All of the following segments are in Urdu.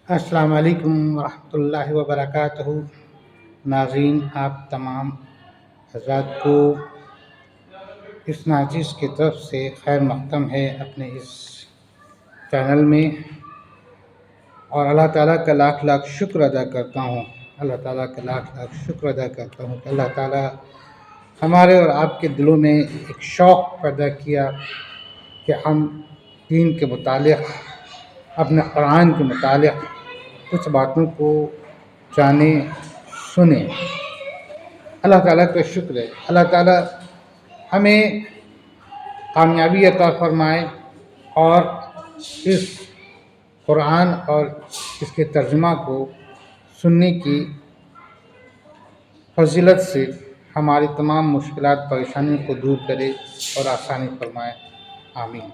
السلام علیکم ورحمۃ اللہ وبرکاتہ۔ ناظرین، آپ تمام حضرات کو اس ناچیز کی طرف سے خیر مقدم ہے اپنے اس چینل میں، اور اللہ تعالیٰ کا لاکھ لاکھ شکر ادا کرتا ہوں کہ اللہ تعالیٰ ہمارے اور آپ کے دلوں میں ایک شوق پیدا کیا کہ ہم دین کے متعلق، اپنے قرآن کے متعلق کچھ باتوں کو جانیں، سنیں۔ اللہ تعالیٰ کا شکر ہے، اللہ تعالیٰ ہمیں کامیابی عطا فرمائے اور اس قرآن اور اس کے ترجمہ کو سننے کی فضیلت سے ہماری تمام مشکلات پریشانیوں کو دور کرے اور آسانی فرمائے، آمین۔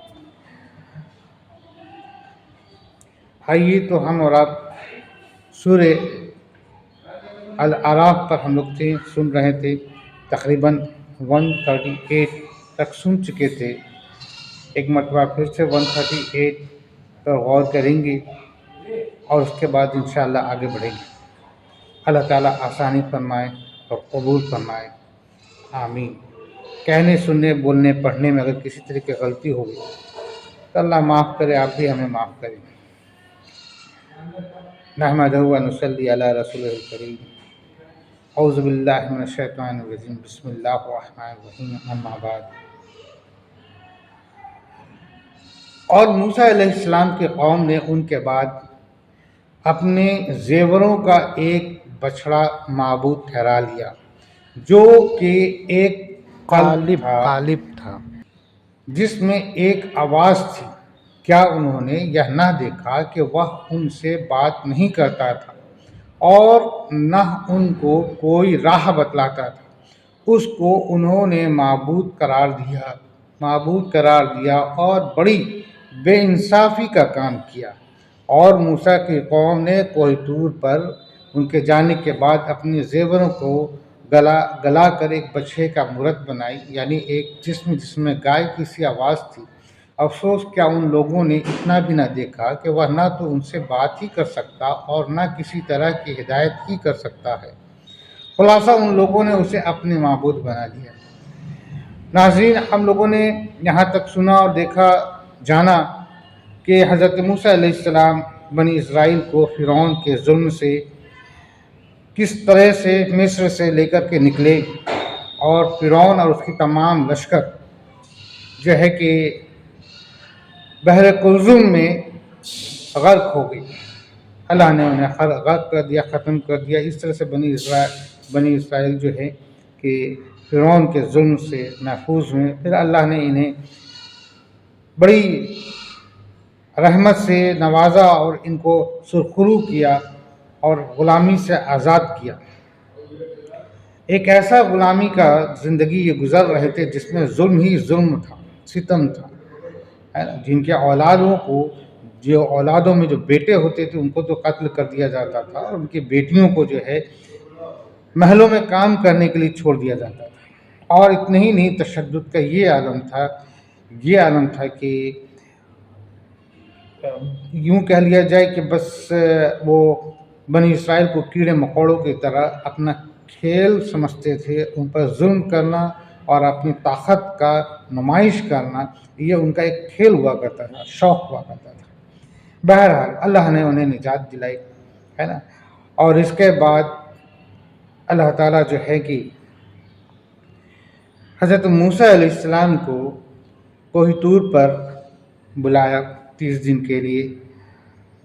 آئیے تو ہم اور آپ سورہ الاعراف پر ہم لوگ سن رہے تھے، تقریباً 138 تک سن چکے تھے۔ ایک مرتبہ پھر سے 138 پر غور کریں گے اور اس کے بعد انشاءاللہ آگے بڑھیں گے۔ اللہ تعالیٰ آسانی فرمائے اور قبول فرمائے، آمین۔ کہنے، سننے، بولنے، پڑھنے میں اگر کسی طرح کی غلطی ہوگی تو اللہ معاف کرے، آپ بھی ہمیں معاف کریں۔ نحمدہ و نصلی علی رسولہ الکریم۔ اعوذ باللہ من الشیطان الرجیم، بسم اللہ الرحمن الرحیم، اما بعد۔ اور موسیٰ علیہ السلام کی قوم نے ان کے بعد اپنے زیوروں کا ایک بچھڑا معبود ٹھہرا لیا، جو کہ ایک قالب تھا جس میں ایک آواز تھی۔ کیا انہوں نے یہ نہ دیکھا کہ وہ ان سے بات نہیں کرتا تھا اور نہ ان کو کوئی راہ بتلاتا تھا؟ اس کو انہوں نے معبود قرار دیا اور بڑی بے انصافی کا کام کیا۔ اور موسیٰ کی قوم نے کوہ طور پر ان کے جانے کے بعد اپنے زیوروں کو گلا کر ایک بچھڑے کا مورت بنائی، یعنی ایک جس میں گائے کی سی آواز تھی۔ افسوس، کیا ان لوگوں نے اتنا بھی نہ دیکھا کہ وہ نہ تو ان سے بات ہی کر سکتا اور نہ کسی طرح کی ہدایت ہی کر سکتا ہے؟ خلاصہ ان لوگوں نے اسے اپنے معبود بنا لیا۔ ناظرین، ہم لوگوں نے یہاں تک سنا اور دیکھا، جانا کہ حضرت موسیٰ علیہ السلام بنی اسرائیل کو فرعون کے ظلم سے کس طرح سے مصر سے لے کر کے نکلے، اور فرعون اور اس کی تمام لشکر جو ہے کہ بحر کلثوم میں غرق ہو گئی۔ اللہ نے انہیں غرق کر دیا، ختم کر دیا۔ اس طرح سے بنی اسرائیل جو ہے کہ فرعون کے ظلم سے محفوظ ہوئے۔ پھر اللہ نے انہیں بڑی رحمت سے نوازا اور ان کو سرخرو کیا اور غلامی سے آزاد کیا۔ ایک ایسا غلامی کا زندگی یہ گزر رہے تھے جس میں ظلم ہی ظلم تھا، ستم تھا، جن کے اولادوں میں جو بیٹے ہوتے تھے ان کو تو قتل کر دیا جاتا تھا، اور ان کی بیٹیوں کو جو ہے محلوں میں کام کرنے کے لیے چھوڑ دیا جاتا تھا۔ اور اتنا ہی نہیں، تشدد کا یہ عالم تھا کہ یوں کہہ لیا جائے کہ بس وہ بنی اسرائیل کو کیڑے مکوڑوں کی طرح اپنا کھیل سمجھتے تھے۔ ان پر ظلم کرنا اور اپنی طاقت کا نمائش کرنا، یہ ان کا ایک کھیل ہوا کرتا تھا، شوق ہوا کرتا تھا۔ بہرحال اللہ نے انہیں نجات دلائی، ہے نا۔ اور اس کے بعد اللہ تعالیٰ جو ہے کہ حضرت موسیٰ علیہ السلام کو کوہ طور پر بلایا 30 دن کے لیے۔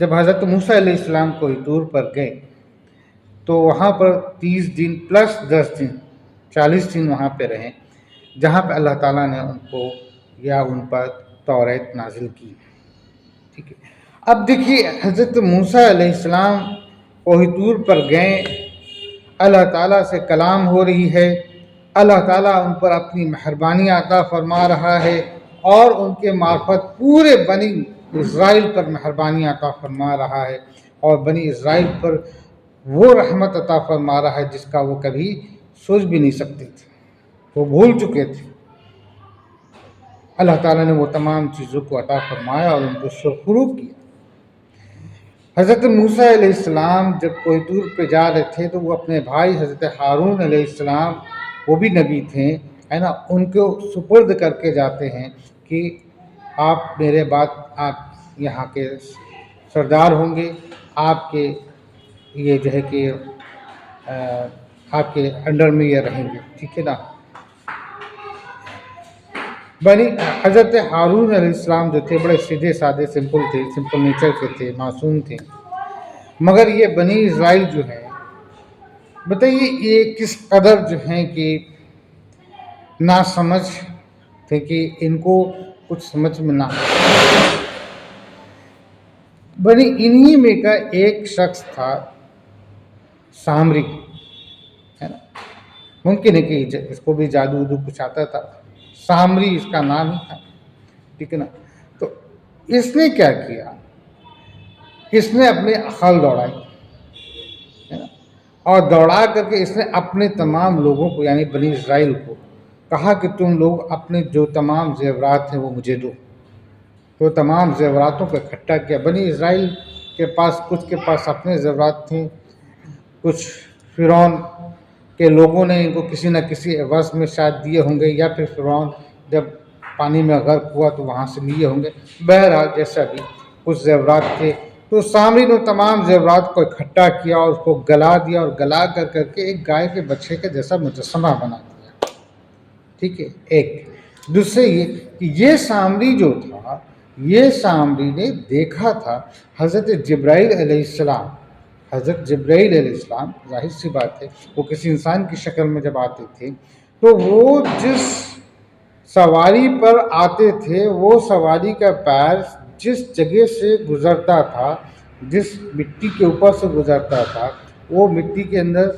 جب حضرت موسیٰ علیہ السلام کوہ طور پر گئے تو وہاں پر 30 دن پلس 10 دن 40 دن وہاں پہ رہے، جہاں پہ اللہ تعالیٰ نے ان پر توریت نازل کی۔ ٹھیک ہے، اب دیکھیے حضرت موسیٰ علیہ السلام کوہ طور پر گئے، اللہ تعالیٰ سے کلام ہو رہی ہے، اللہ تعالیٰ ان پر اپنی مہربانی عطا فرما رہا ہے اور ان کے معرفت پورے بنی اسرائیل پر مہربانی عطا فرما رہا ہے، اور بنی اسرائیل پر وہ رحمت عطا فرما رہا ہے جس کا وہ کبھی سوچ بھی نہیں سکتے تھے، وہ بھول چکے تھے۔ اللہ تعالیٰ نے وہ تمام چیزوں کو عطا فرمایا اور ان کو سرخرو کیا۔ حضرت موسیٰ علیہ السلام جب کوہ طور پہ جا رہے تھے تو وہ اپنے بھائی حضرت ہارون علیہ السلام، وہ بھی نبی تھے، ہے نا، ان کو سپرد کر کے جاتے ہیں کہ آپ میرے بعد آپ یہاں کے سردار ہوں گے، آپ کے یہ جو ہے کہ آپ کے انڈر میں یہ رہیں گے، ٹھیک ہے نا۔ حضرت ہارون علیہ السلام جو تھے بڑے سیدھے سادے سمپل تھے، سمپل نیچر کے تھے، معصوم تھے، مگر یہ بنی اسرائیل جو ہے، بتائیے یہ کس قدر جو ہیں کہ ناسمجھ تھے کہ ان کو کچھ سمجھ میں نہ آتا۔ بنی انہی میں کا ایک شخص تھا سامری، ہے نا، ممکن ہے کہ اس کو بھی جادو وادو کچھ آتا تھا، سامری اس کا نام ہی تھا، ٹھیک ہے نا۔ تو اس نے کیا کیا، اس نے اپنی عقل دوڑائی، ہے نا، اور دوڑا کر کے اس نے اپنے تمام لوگوں کو یعنی بنی اسرائیل کو کہا کہ تم لوگ اپنے جو تمام زیورات ہیں وہ مجھے دو۔ تو تمام زیوراتوں کو اکٹھا کیا۔ بنی اسرائیل کے پاس کچھ کے پاس اپنے زیورات تھے، کچھ فرعون کے لوگوں نے ان کو کسی نہ کسی عوض میں شاید دیے ہوں گے، یا پھر فرعون جب پانی میں غرق ہوا تو وہاں سے لیے ہوں گے، بہرحال جیسا بھی کچھ زیورات تھے۔ تو سامری نے تمام زیورات کو اکٹھا کیا اور اس کو گلا دیا، اور گلا کر کے ایک گائے کے بچے کے جیسا مجسمہ بنا دیا، ٹھیک ہے۔ ایک دوسرے یہ کہ یہ سامری جو تھا، یہ سامری نے دیکھا تھا حضرت جبرائیل علیہ السلام، حضرت جبرائیل علیہ السلام، ظاہر سی بات ہے وہ کسی انسان کی شکل میں جب آتے تھے تو وہ جس سواری پر آتے تھے، وہ سواری کا پیر جس جگہ سے گزرتا تھا، جس مٹی کے اوپر سے گزرتا تھا، وہ مٹی کے اندر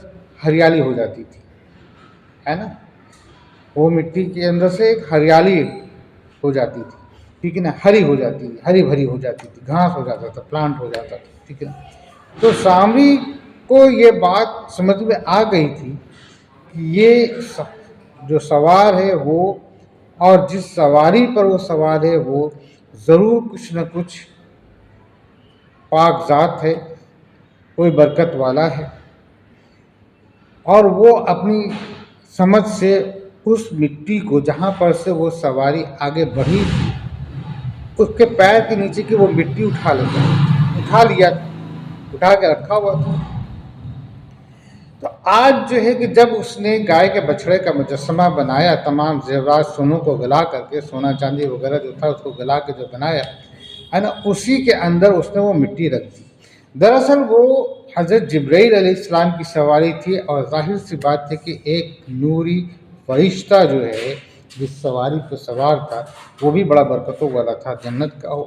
ہریالی ہو جاتی تھی، ہے نا، وہ مٹی کے اندر سے ایک ہریالی ہو جاتی تھی، ٹھیک ہے نا، ہری ہو جاتی تھی، ہری بھری ہو جاتی تھی، گھاس ہو جاتا تھا، پلانٹ ہو جاتا تھا، ٹھیک ہے نا۔ تو سامری کو یہ بات سمجھ میں آ گئی تھی کہ یہ جو سوار ہے وہ، اور جس سواری پر وہ سوار ہے وہ ضرور کچھ نہ کچھ پاک ذات ہے، کوئی برکت والا ہے، اور وہ اپنی سمجھ سے اس مٹی کو جہاں پر سے وہ سواری آگے بڑھی تھی، اس کے پیر کے نیچے کی وہ مٹی اٹھا لیا، اٹھا کے رکھا ہوا تھا۔ تو آج جو ہے کہ جب اس نے گائے کے بچڑے کا مجسمہ بنایا، تمام زیورات سونوں کو گلا کر کے، سونا چاندی وغیرہ جو تھا اس کو گلا کے جو بنایا ہے نا، اسی کے اندر اس نے وہ مٹی رکھ دی۔ دراصل وہ حضرت جبرائیل علیہ السلام کی سواری تھی، اور ظاہر سی بات ہے کہ ایک نوری فرشتہ جو ہے جس سواری پہ سوار تھا وہ بھی بڑا برکتوں والا تھا، جنت کا ہو،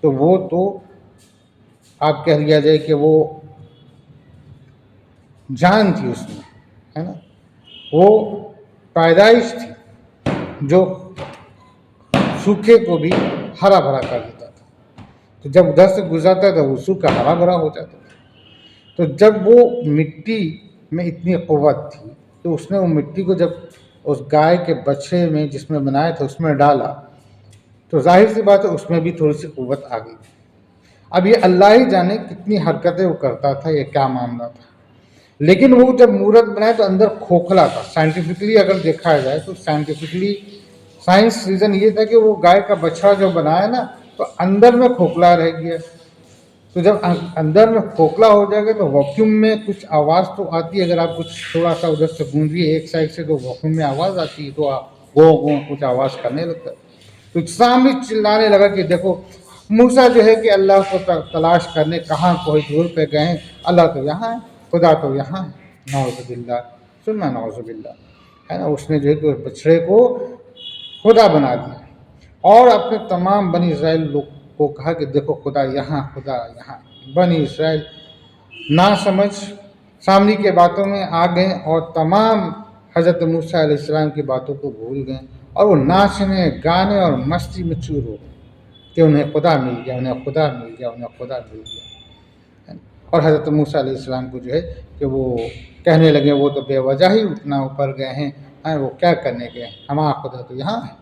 تو وہ تو آپ کہہ لیا جائے کہ وہ جان تھی اس میں، ہے نا، وہ پیدائش تھی جو سوکھے کو بھی ہرا بھرا کر دیتا تھا۔ تو جب ادھر سے گزرتا تھا وہ سوکھا ہرا بھرا ہو جاتا تھا۔ تو جب وہ مٹی میں اتنی قوت تھی تو اس نے وہ مٹی کو جب اس گائے کے بچے میں جس میں بنایا تھا اس میں ڈالا، تو ظاہر سی بات ہے اس میں بھی تھوڑی سی قوت آ گئی۔ اب یہ اللہ ہی جانے کتنی حرکتیں وہ کرتا تھا، یہ کیا معاملہ تھا، لیکن وہ جب مورت بنائے تو اندر کھوکھلا تھا۔ سائنٹیفکلی اگر دیکھا جائے تو سائنس ریزن یہ تھا کہ وہ گائے کا بچہ جو بنایا نا تو اندر میں کھوکھلا رہ گیا۔ تو جب اندر میں کھوکھلا ہو جائے گا تو ویکیوم میں کچھ آواز تو آتی ہے، اگر آپ کچھ تھوڑا سا ادھر سے گونجیے ایک سائڈ سے تو ویکیوم میں آواز آتی ہے، تو آپ گو گو کچھ آواز کرنے لگتا ہے۔ تو سامنے چلانے لگا کہ دیکھو موسیٰ جو ہے کہ اللہ کو تلاش کرنے کہاں کوئی دور پہ گئے ہیں، اللہ تو یہاں ہے، خدا تو یہاں ہے، نعوذ باللہ ثم نعوذ باللہ، ہے نا۔ اس نے جو ہے کہ بچڑے کو خدا بنا دیا، اور اپنے تمام بنی اسرائیل لوگ کو کہا کہ دیکھو خدا یہاں، خدا یہاں۔ بنی اسرائیل نہ سمجھ سامری کے باتوں میں آ گئے، اور تمام حضرت موسیٰ علیہ السلام کی باتوں کو بھول گئے، اور وہ ناچنے گانے اور مستی میں چور ہو گئے کہ انہیں خدا مل گیا، انہیں خدا مل گیا، انہیں خدا مل گیا۔ اور حضرت موسیٰ علیہ السلام کو جو ہے کہ وہ کہنے لگے وہ تو بے وجہ ہی اتنا اوپر گئے ہیں، وہ کیا کرنے گئے، ہمارا خدا تو یہاں ہے۔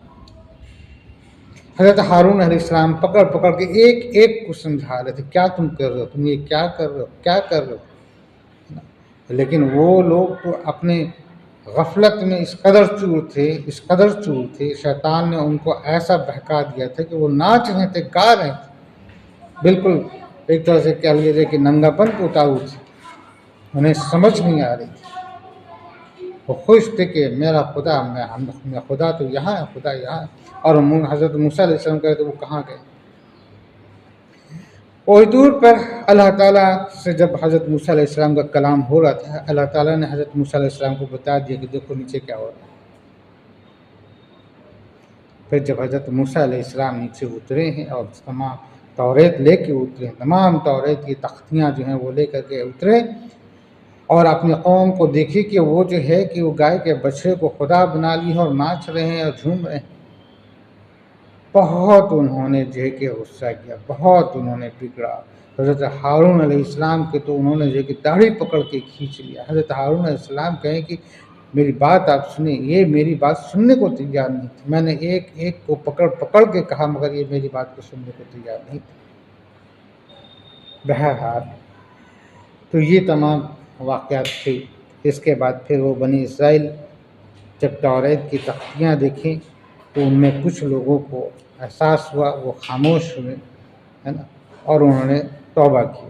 حضرت ہارون علیہ السلام پکڑ پکڑ کے ایک ایک کو سمجھا رہے تھے، کیا تم کر رہے ہو، تم یہ کیا کر رہے ہو، کیا کر رہے ہو. لیکن وہ لوگ تو اپنے غفلت میں اس قدر چور تھے، شیطان نے ان کو ایسا بہکا دیا تھا کہ وہ ناچ رہے تھے، گا رہے تھے، بالکل ایک طرح سے کہہ لیجیے کہ ننگا پن کو اتارو تھے. انہیں سمجھ نہیں آ رہی تھی. وہ خوش تھے کہ میرا خدا، میں خدا تو یہاں ہے، خدا یہاں ہے. اور حضرت موسیٰ علیہ السلام کہتے وہ کہاں گئے. اور دور پر اللہ تعالیٰ سے جب حضرت موسیٰ علیہ السلام کا کلام ہو رہا تھا، اللہ تعالیٰ نے حضرت موسیٰ علیہ السلام کو بتا دیا کہ دیکھو نیچے کیا ہو رہا ہے. پھر جب حضرت موسیٰ علیہ السلام نیچے اترے ہیں اور تمام توریت لے کے اترے، تمام توریت کی تختیاں جو ہیں وہ لے کر کے اترے، اور اپنی قوم کو دیکھی کہ وہ جو ہے کہ وہ گائے کے بچڑے کو خدا بنا لی ہے اور ناچ رہے ہیں اور جھوم رہے ہیں. بہت انہوں نے جو ہے کہ غصہ کیا، بہت انہوں نے بگڑا. حضرت ہارون علیہ السلام کے تو انہوں نے جو ہے کہ داڑھی پکڑ کے کھینچ لیا. حضرت ہارون علیہ السلام کہیں کہ میری بات آپ سنیں. یہ میری بات سننے کو تیار نہیں تھی. میں نے ایک ایک کو پکڑ پکڑ کے کہا، مگر یہ میری بات کو سننے کو تیار نہیں تھی. بہرحال تو یہ تمام واقعات تھے. اس کے بعد پھر وہ بنی اسرائیل جب توریت کی تختیاں دیکھیں تو ان میں کچھ لوگوں کو احساس ہوا، وہ خاموش ہوئے، ہے نا، اور انہوں نے توبہ کی.